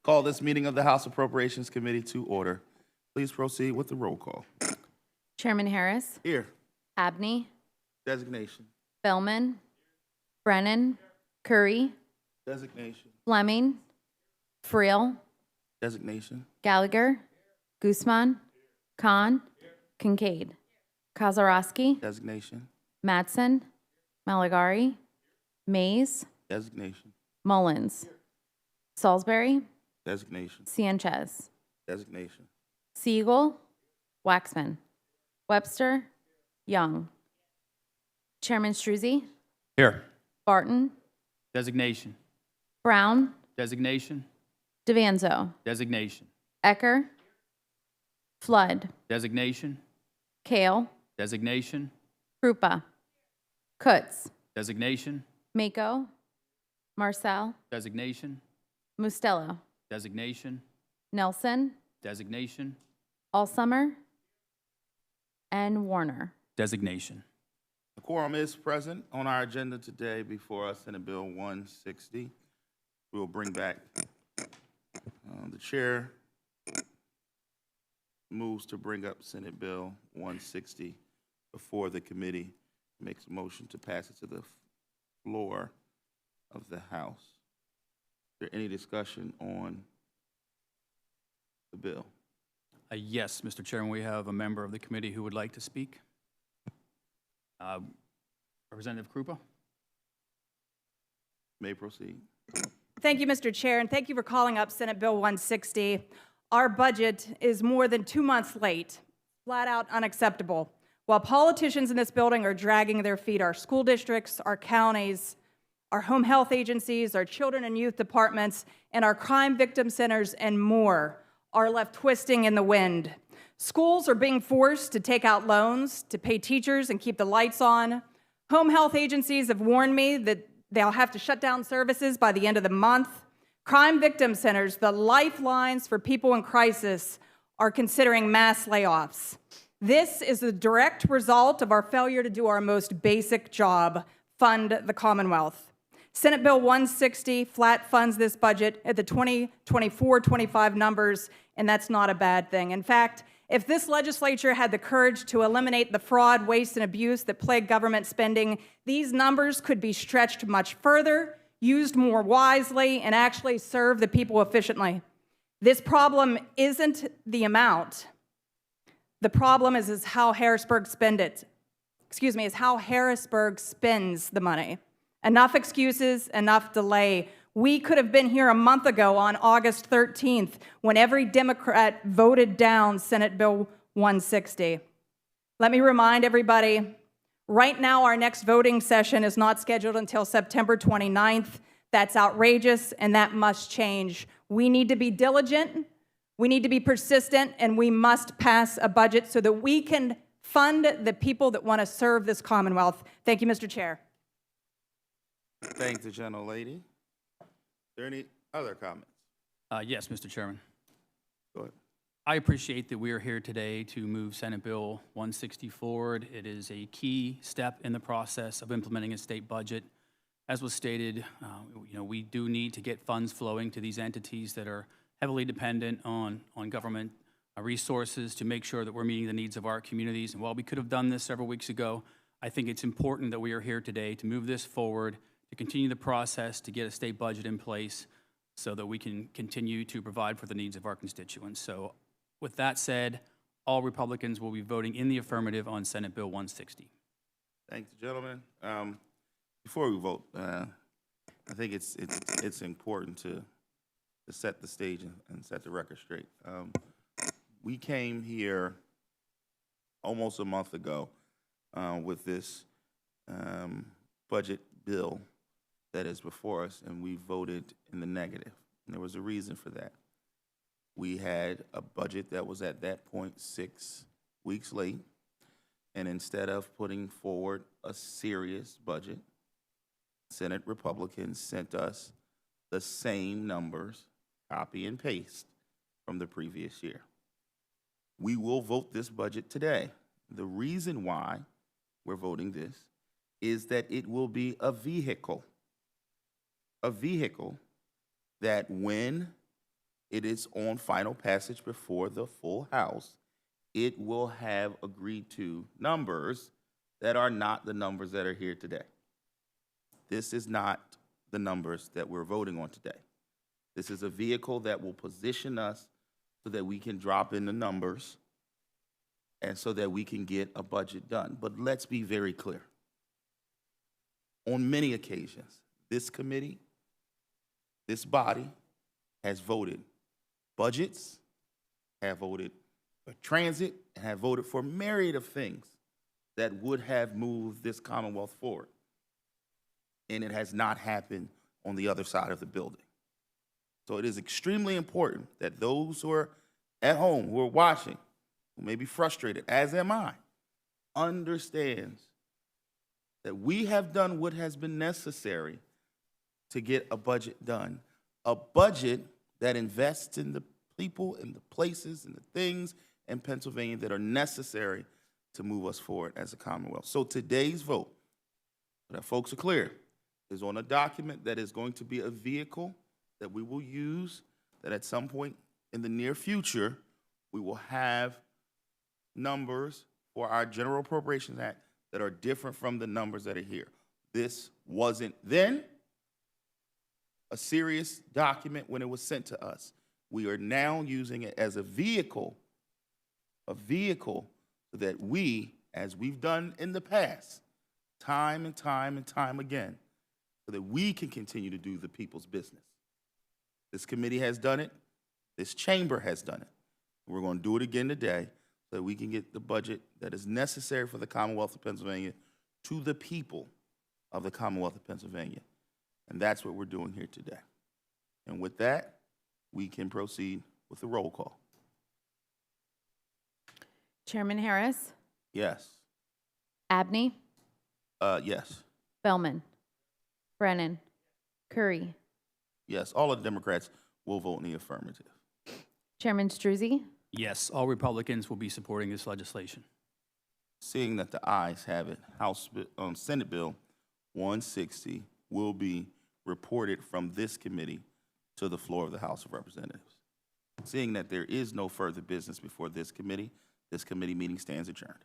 Call this meeting of the House Appropriations Committee to order. Please proceed with the roll call. Chairman Harris, Here. Abney, Designation. Bellman, Brennan, Curry, Designation. Fleming, Friel, Designation. Gallagher, Guzman, Khan, Kincaid, Kozarowski, Designation. Mattson, Maligari, Mays, Designation. Mullins, Salisbury, Designation. Sanchez, Designation. Siegel, Waxman, Webster, Young. Chairman Struzzi, Here. Barton, Designation. Brown, Designation. DeVanzo, Designation. Ecker, Flood, Designation. Kale, Designation. Krupa, Kutz, Designation. Mako, Marcel, Designation. Mustello, Designation. Nelson, Designation. Allsummer, and Warner. Designation. The quorum is present. On our agenda today before us, Senate Bill 160. We will bring back, the chair moves to bring up Senate Bill 160 before the committee makes a motion to pass it to the floor of the House. Is there any discussion on the bill? Yes, Mr. Chairman, we have a member of the committee who would like to speak. Representative Krupa. May proceed. Thank you, Mr. Chair, and thank you for calling up Senate Bill 160. Our budget is more than 2 months late, flat out unacceptable. While politicians in this building are dragging their feet, our school districts, our counties, our home health agencies, our children and youth departments, and our crime victim centers and more are left twisting in the wind. Schools are being forced to take out loans to pay teachers and keep the lights on. Home health agencies have warned me that they'll have to shut down services by the end of the month. Crime victim centers, the lifelines for people in crisis, are considering mass layoffs. This is the direct result of our failure to do our most basic job, fund the Commonwealth. Senate Bill 160 flat funds this budget at the 2024-25 numbers, and that's not a bad thing. In fact, if this legislature had the courage to eliminate the fraud, waste, and abuse that plague government spending, these numbers could be stretched much further, used more wisely, and actually serve the people efficiently. This problem isn't the amount. The problem is how Harrisburg is how Harrisburg spends the money. Enough excuses, enough delay. We could have been here a month ago on August 13th when every Democrat voted down Senate Bill 160. Let me remind everybody, right now our next voting session is not scheduled until September 29th. That's outrageous, and that must change. We need to be diligent, we need to be persistent, and we must pass a budget so that we can fund the people that want to serve this Commonwealth. Thank you, Mr. Chair. Thank the gentlelady. Are there any other comments? Yes, Mr. Chairman. Go ahead. I appreciate that we are here today to move Senate Bill 160 forward. It is a key step in the process of implementing a state budget. As was stated, we do need to get funds flowing to these entities that are heavily dependent on government resources to make sure that we're meeting the needs of our communities. And while we could have done this several weeks ago, I think it's important that we are here today to move this forward, to continue the process, to get a state budget in place so that we can continue to provide for the needs of our constituents. So with that said, all Republicans will be voting in the affirmative on Senate Bill 160. Thank you, gentlemen. Before we vote, I think it's important to set the stage and set the record straight. We came here almost a month ago with this budget bill that is before us, and we voted in the negative. And there was a reason for that. We had a budget that was at that point 6 weeks late, and instead of putting forward a serious budget, Senate Republicans sent us the same numbers, copy and paste, from the previous year. We will vote this budget today. The reason why we're voting this is that it will be a vehicle that when it is on final passage before the full House, it will have agreed to numbers that are not the numbers that are here today. This is not the numbers that we're voting on today. This is a vehicle that will position us so that we can drop in the numbers and so that we can get a budget done. But let's be very clear. On many occasions, this committee, this body has voted budgets, have voted for transit, and have voted for a myriad of things that would have moved this Commonwealth forward. And it has not happened on the other side of the building. So it is extremely important that those who are at home, who are watching, who may be frustrated, as am I, understands that we have done what has been necessary to get a budget done. A budget that invests in the people and the places and the things in Pennsylvania that are necessary to move us forward as a Commonwealth. So today's vote, so that folks are clear, is on a document that is going to be a vehicle that we will use, that at some point in the near future, we will have numbers for our General Appropriations Act that are different from the numbers that are here. This wasn't then a serious document when it was sent to us. We are now using it as a vehicle so that we, as we've done in the past, time and time and time again, so that we can continue to do the people's business. This committee has done it. This chamber has done it. We're going to do it again today so that we can get the budget that is necessary for the Commonwealth of Pennsylvania to the people of the Commonwealth of Pennsylvania. And that's what we're doing here today. And with that, we can proceed with the roll call. Chairman Harris, Yes. Abney, Yes. Bellman, Brennan, Curry, Yes. All of the Democrats will vote in the affirmative. Chairman Struzzi, Yes, all Republicans will be supporting this legislation. Seeing that the ayes have it, Senate Bill 160 will be reported from this committee to the floor of the House of Representatives. Seeing that there is no further business before this committee meeting stands adjourned.